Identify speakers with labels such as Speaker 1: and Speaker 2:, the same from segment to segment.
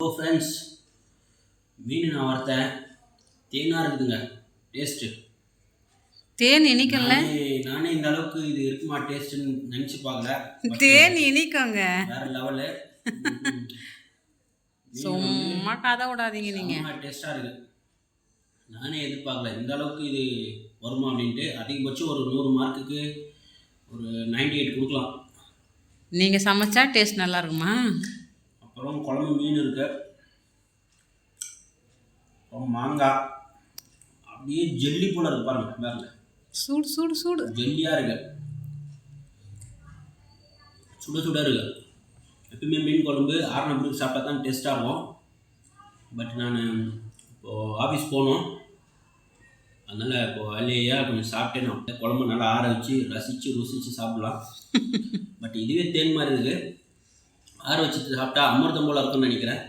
Speaker 1: Hello friends, மீன் நான் வறுத்தேன். தேனாக இருக்குதுங்க டேஸ்ட்டு.
Speaker 2: தேன் இனிக்கும்ல.
Speaker 1: நானே இந்த அளவுக்கு இது இருக்குமா டேஸ்ட்டுன்னு நினச்சி பார்க்கல.
Speaker 2: தேன் இனிக்குங்க.
Speaker 1: வேற லெவலு.
Speaker 2: சும்மா கதை விடாதீங்க நீங்கள்.
Speaker 1: டேஸ்ட்டாக இருக்குது. நானே எதிர்பார்க்கல இந்த அளவுக்கு இது வருமா அப்படின்ட்டு. அதிகபட்சம் ஒரு 100 மார்க்குக்கு ஒரு 98 கொடுக்கலாம்.
Speaker 2: நீங்கள் சமைச்சா டேஸ்ட் நல்லா இருக்குமா?
Speaker 1: அப்புறம் குழம்பு மீன் இருக்கு, அப்புறம் மாங்காய் அப்படியே ஜெல்லி போல இருக்கு பாருங்க. பாருங்க,
Speaker 2: சூடு சூடு சூடு
Speaker 1: ஜெல்லியாக இருக்கு, சுட சுட இருக்கு. எப்பவுமே மீன் குழம்பு ஆறின பிறகு சாப்பிட்டா தான் டேஸ்ட்டாக இருக்கும். பட் நான் இப்போது ஆஃபீஸ் போகணும், அதனால் இப்போது வேலையா கொஞ்சம் சாப்பிட்டேன். நான் குழம்பு நல்லா ஆற வச்சு ரசித்து ருசித்து சாப்பிட்லாம். பட் இதுவே தேன் மாதிரி இருக்குது. ஆற வச்சுட்டு சாப்பிட்டா அமிர்தம் போல் இருக்குன்னு நினைக்கிறேன்.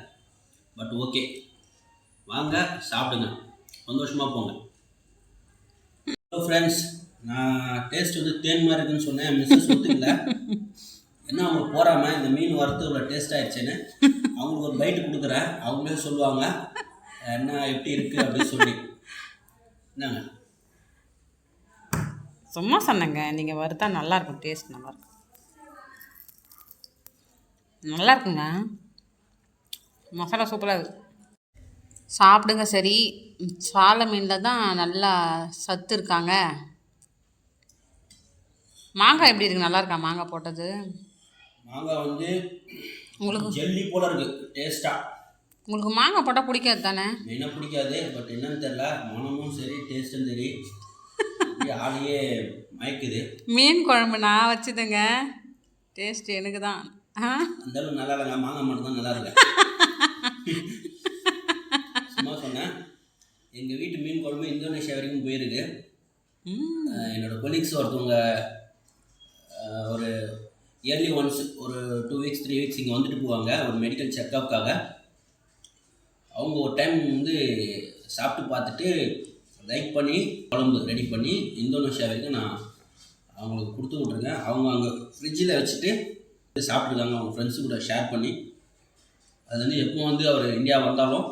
Speaker 1: பட் ஓகே, வாங்க சாப்பிடுங்க, சந்தோஷமாக போங்க. ஹலோ ஃப்ரெண்ட்ஸ், நான் டேஸ்ட் வந்து தேன் மாதிரி இருக்குன்னு சொன்னேன். மிஸ்ஸஸ் ஒத்துக்கல. என்ன அவங்க போகாமல் இந்த மீன் வறுத்து இவ்வளோ டேஸ்ட் ஆகிடுச்சேன்னு அவங்களுக்கு ஒரு பைட்டு கொடுக்குறேன். அவங்களே சொல்லுவாங்க என்ன எப்படி இருக்குது அப்படின்னு சொல்லி. என்னங்க
Speaker 2: சும்மா சொன்னேங்க, நீங்கள் வறுத்தா நல்லாயிருக்கும், டேஸ்ட் நல்லாயிருக்கும். நல்லா இருக்குங்க, மசாலா சூப்பராக இருக்குது. சாப்பிடுங்க. சரி, சால மீனில் தான் நல்லா சத்து இருக்காங்க. மாங்காய் எப்படி இருக்குது? நல்லா இருக்கா மாங்காய் போட்டது?
Speaker 1: மாங்காய் வந்து
Speaker 2: உங்களுக்கு
Speaker 1: ஜெல்லி போல இருக்குது டேஸ்ட்டாக.
Speaker 2: உங்களுக்கு மாங்காய் போட்டால் பிடிக்காது தானே?
Speaker 1: மெயினாக பிடிக்காது. பட் என்னன்னு தெரில, மனமும் சரி டேஸ்ட்டும் சரி ஆளையே மயக்குது.
Speaker 2: மீன் குழம்பு நான் வச்சுதுங்க, டேஸ்ட் எனக்கு தான்.
Speaker 1: அந்த அளவுக்கு நல்லா இல்லைங்க, மாங்காய் மட்டும் தான் நல்லா இருக்கு. சும்மா சொன்னேன். எங்கள் வீட்டு மீன் குழம்பு இந்தோனேஷியா வரைக்கும் போயிருக்கு. என்னோடய கொலீக்ஸ் ஒருத்தவங்க ஒரு இயர்லி ஒன்ஸ் ஒரு 2 வீக்ஸ் 3 வீக்ஸ் இங்கே வந்துட்டு போவாங்க ஒரு மெடிக்கல் செக்கப்புக்காக. அவங்க ஒரு டைம் வந்து சாப்பிட்டு பார்த்துட்டு லைக் பண்ணி குழம்பு ரெடி பண்ணி இந்தோனேஷியா வரைக்கும் நான் அவங்களுக்கு கொடுத்து விட்ருக்கேன். அவங்க அங்கே ஃப்ரிட்ஜில் வச்சுட்டு சாப்பிட்ருக்காங்க அவங்க ஃப்ரெண்ட்ஸு கூட ஷேர் பண்ணி. அது வந்து எப்போ வந்து அவர் இந்தியா வந்தாலும்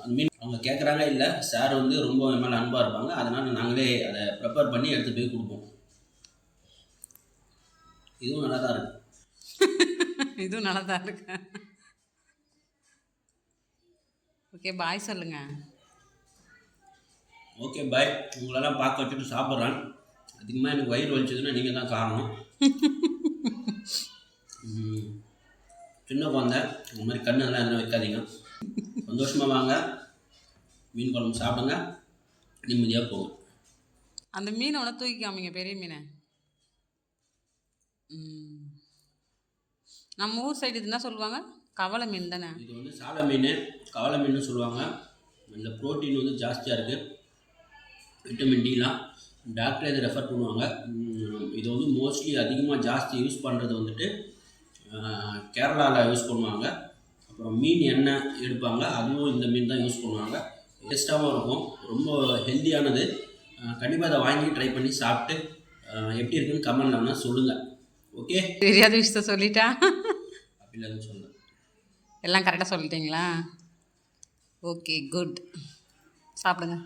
Speaker 1: அந்த மீன் அவங்க கேட்குறாங்க. இல்லை, சார் வந்து ரொம்ப மேலே அன்பாக இருப்பாங்க, அதனால் நாங்களே அதை ப்ரிப்பேர் பண்ணி எடுத்து போய் கொடுப்போம். இதுவும் நல்லா தான் இருக்கு.
Speaker 2: இதுவும் நல்லா தான் இருக்கு. ஓகே, பாய் சொல்லுங்க.
Speaker 1: Okay bye. உங்களெல்லாம் பார்க்க வச்சுட்டு சாப்பிட்றேன். அதிகமாக எனக்கு வயிறு வலிச்சதுன்னா நீங்கள் தான் காரணம். சின்ன குழந்தை இந்த மாதிரி கண்ணெல்லாம் எதுவும் வைக்காதீங்க. சந்தோஷமாக வாங்க, மீன் குழம்பு சாப்பிடுங்க, நிம்மதியாக போங்க.
Speaker 2: அந்த மீனை ஒன்று தூக்கி காமிங்க, பெரிய மீனை. நம்ம ஊர் சைடு இது என்ன சொல்லுவாங்க? கவலை மீன் தானே?
Speaker 1: இது வந்து சாலை மீன், கவலை மீன் சொல்லுவாங்க. இதில் ப்ரோட்டீன் வந்து ஜாஸ்தியாக இருக்குது, விட்டமின் டிலாம். டாக்டர் இதை ரெஃபர் பண்ணுவாங்க. இது வந்து மோஸ்ட்லி அதிகமாக ஜாஸ்தி யூஸ் பண்ணுறது வந்துட்டு கேரளாவில் யூஸ் பண்ணுவாங்க. அப்புறம் மீன் எண்ணெய் எடுப்பாங்க, அதுவும் இந்த மீன் தான் யூஸ் பண்ணுவாங்க. டேஸ்ட்டாகவும் இருக்கும், ரொம்ப ஹெல்த்தியானது. கண்டிப்பாக அதை வாங்கி ட்ரை பண்ணி சாப்பிட்டு எப்படி இருக்குன்னு கமெண்ட்ல வேணால் சொல்லுங்கள். ஓகே,
Speaker 2: தெரியாத விஷயத்த சொல்லிட்டா
Speaker 1: அப்படிலாம் சொல்லுங்கள்.
Speaker 2: எல்லாம் கரெக்டாக சொல்லிட்டீங்களா? Okay, good. சாப்பிடுங்க.